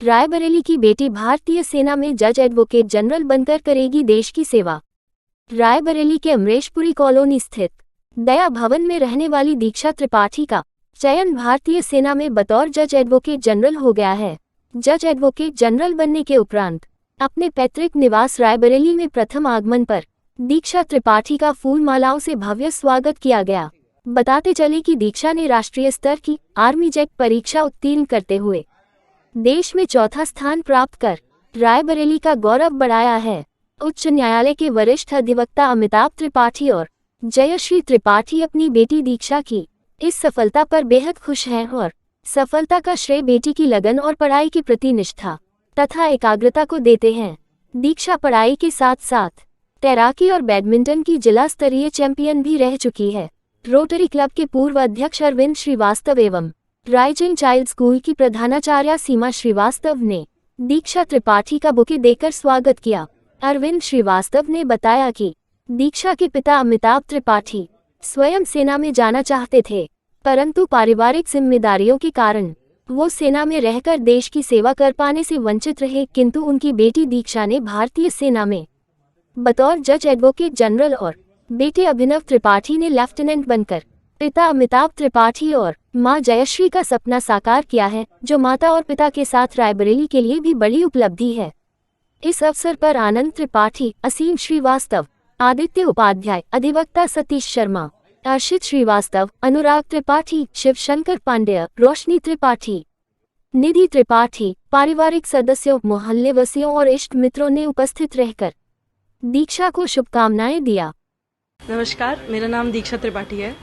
रायबरेली की बेटी भारतीय सेना में जज एडवोकेट जनरल बनकर करेगी देश की सेवा। रायबरेली के अमरेशपुरी कॉलोनी स्थित दया भवन में रहने वाली दीक्षा त्रिपाठी का चयन भारतीय सेना में बतौर जज एडवोकेट जनरल हो गया है। जज एडवोकेट जनरल बनने के उपरांत अपने पैतृक निवास रायबरेली में प्रथम आगमन पर दीक्षा त्रिपाठी का फूल मालाओं से भव्य स्वागत किया गया। बताते चले कि दीक्षा ने राष्ट्रीय स्तर की आर्मी जेट परीक्षा उत्तीर्ण करते हुए देश में चौथा स्थान प्राप्त कर रायबरेली का गौरव बढ़ाया है। उच्च न्यायालय के वरिष्ठ अधिवक्ता अमिताभ त्रिपाठी और जयश्री त्रिपाठी अपनी बेटी दीक्षा की इस सफलता पर बेहद खुश हैं और सफलता का श्रेय बेटी की लगन और पढ़ाई के प्रति निष्ठा तथा एकाग्रता को देते हैं। दीक्षा पढ़ाई के साथ साथ तैराकी और बैडमिंटन की जिला स्तरीय चैंपियन भी रह चुकी है। रोटरी क्लब के पूर्व अध्यक्ष अरविंद श्रीवास्तव एवं रायजन चाइल्ड स्कूल की प्रधानाचार्या सीमा श्रीवास्तव ने दीक्षा त्रिपाठी का बुके देकर स्वागत किया। अरविंद श्रीवास्तव ने बताया कि दीक्षा के पिता अमिताभ त्रिपाठी स्वयं सेना में जाना चाहते थे, परंतु पारिवारिक जिम्मेदारियों के कारण वो सेना में रहकर देश की सेवा कर पाने से वंचित रहे, किंतु उनकी बेटी दीक्षा ने भारतीय सेना में बतौर जज एडवोकेट जनरल और बेटे अभिनव त्रिपाठी ने लेफ्टिनेंट बनकर पिता अमिताभ त्रिपाठी और मां जयश्री का सपना साकार किया है, जो माता और पिता के साथ रायबरेली के लिए भी बड़ी उपलब्धि है। इस अवसर पर आनंद त्रिपाठी, असीम श्रीवास्तव, आदित्य उपाध्याय, अधिवक्ता सतीश शर्मा, अर्षित श्रीवास्तव, अनुराग त्रिपाठी, शिवशंकर पांडेय, रोशनी त्रिपाठी, निधि त्रिपाठी, पारिवारिक सदस्यों, मोहल्लेवासियों और इष्ट मित्रों ने उपस्थित रहकर दीक्षा को शुभकामनाएं दिया। नमस्कार, मेरा नाम दीक्षा त्रिपाठी है।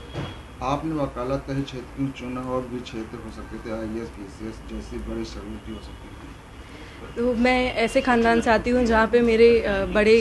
आपने वकालत का ही क्षेत्र क्यों चुना और भी क्षेत्र हो सकते थे, IAS, PCS जैसी बड़ी सर्विस हो सकती थी? तो मैं ऐसे ख़ानदान से आती हूँ जहाँ पे मेरे बड़े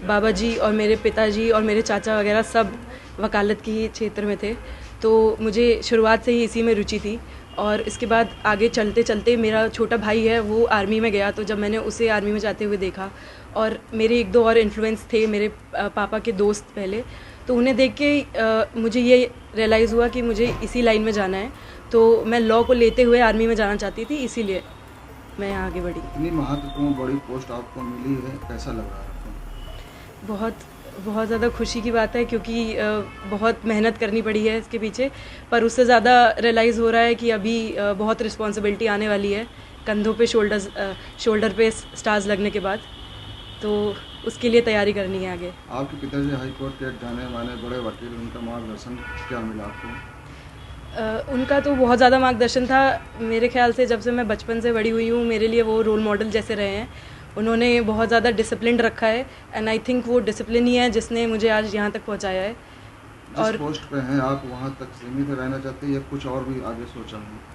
बाबा जी और मेरे पिताजी और मेरे चाचा वगैरह सब वकालत की क्षेत्र में थे, तो मुझे शुरुआत से ही इसी में रुचि थी। और इसके बाद आगे चलते चलते मेरा छोटा भाई है, वो आर्मी में गया, तो जब मैंने उसे आर्मी में जाते हुए देखा और मेरे एक दो और इन्फ्लुएंस थे मेरे पापा के दोस्त पहले, तो उन्हें देख के मुझे ये रियलाइज़ हुआ कि मुझे इसी लाइन में जाना है। तो मैं लॉ को लेते हुए आर्मी में जाना चाहती थी, इसीलिए मैं यहाँ आगे बढ़ी। इतनी महत्वपूर्ण बड़ी पोस्ट आपको मिली है, कैसा लग रहा है आपको? बहुत ज़्यादा खुशी की बात है, क्योंकि बहुत मेहनत करनी पड़ी है इसके पीछे, पर उससे ज़्यादा रियलाइज़ हो रहा है कि अभी बहुत रिस्पॉन्सिबिलिटी आने वाली है कंधों पे, शोल्डर पे स्टार्स लगने के बाद, तो उसके लिए तैयारी करनी है आगे। आपके पिताजी हाई कोर्ट के जाने माने बड़े वकील, उनका मार्गदर्शन क्या मिला आपको? उनका तो बहुत ज़्यादा मार्गदर्शन था। मेरे ख्याल से जब से मैं बचपन से बड़ी हुई हूँ, मेरे लिए वो रोल मॉडल जैसे रहे हैं। उन्होंने बहुत ज़्यादा डिसिप्लिन रखा है, एंड आई थिंक वो डिसिप्लिन ही है जिसने मुझे आज यहाँ तक पहुँचाया है। और पोस्ट पे हैं आप, वहाँ तक सीमित रहना चाहते हैं या कुछ और भी आगे सोचा है?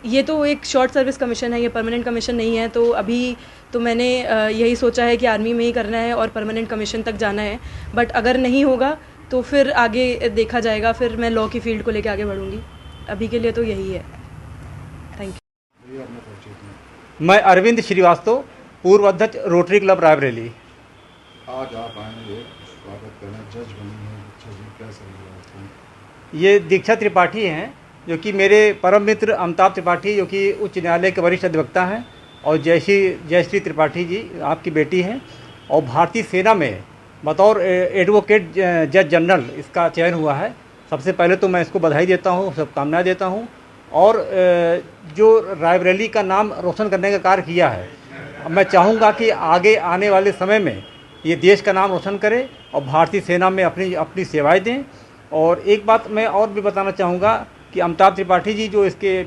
ये तो एक शॉर्ट सर्विस कमीशन है, ये परमानेंट कमीशन नहीं है, तो अभी तो मैंने यही सोचा है कि आर्मी में ही करना है और परमानेंट कमीशन तक जाना है। बट अगर नहीं होगा तो फिर आगे देखा जाएगा, फिर मैं लॉ की फील्ड को लेकर आगे बढ़ूंगी। अभी के लिए तो यही है। Thank you. मैं अरविंद श्रीवास्तव, पूर्व अध्यक्ष रोटरी क्लब रायबरेली। आज आप आएंगे स्वागत करना, जज बनी है, अच्छा जी, कैसा लग रहा है आपको? ये दीक्षा त्रिपाठी हैं, जो कि मेरे परम मित्र अमिताभ त्रिपाठी, जो कि उच्च न्यायालय के वरिष्ठ अधिवक्ता हैं, और जयश्री त्रिपाठी जी आपकी बेटी हैं, और भारतीय सेना में बतौर एडवोकेट जज जनरल इसका चयन हुआ है। सबसे पहले तो मैं इसको बधाई देता हूँ, शुभकामनाएं देता हूँ। और जो रायबरेली का नाम रोशन करने का कार्य किया है, मैं चाहूँगा कि आगे आने वाले समय में ये देश का नाम रोशन करे और भारतीय सेना में अपनी सेवाएँ दें। और एक बात मैं और भी बताना चाहूँगा कि अमिताभ त्रिपाठी जी जो इसके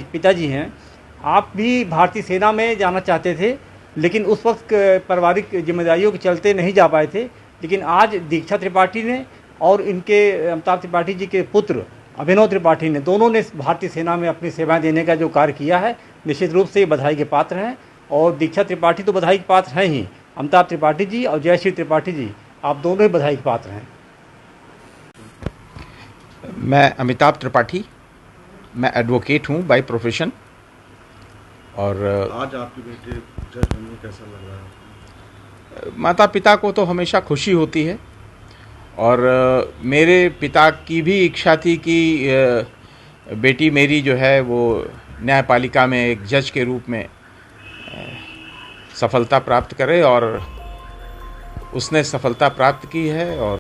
पिताजी हैं, आप भी भारतीय सेना में जाना चाहते थे, लेकिन उस वक्त पारिवारिक जिम्मेदारियों के चलते नहीं जा पाए थे। लेकिन आज दीक्षा त्रिपाठी ने और इनके अमिताभ त्रिपाठी जी के पुत्र अभिनव त्रिपाठी ने, दोनों ने भारतीय सेना में अपनी सेवाएं देने का जो कार्य किया है, निश्चित रूप से ये बधाई के पात्र हैं। और दीक्षा त्रिपाठी तो बधाई के पात्र हैं ही, अमिताभ त्रिपाठी जी और जयश्री त्रिपाठी जी आप दोनों ही बधाई के पात्र हैं। मैं अमिताभ त्रिपाठी, मैं एडवोकेट हूँ बाय प्रोफेशन। और आज आपके बेटे जज बनने कैसा लग रहा है? माता पिता को तो हमेशा खुशी होती है, और मेरे पिता की भी इच्छा थी कि बेटी मेरी जो है वो न्यायपालिका में एक जज के रूप में सफलता प्राप्त करे, और उसने सफलता प्राप्त की है। और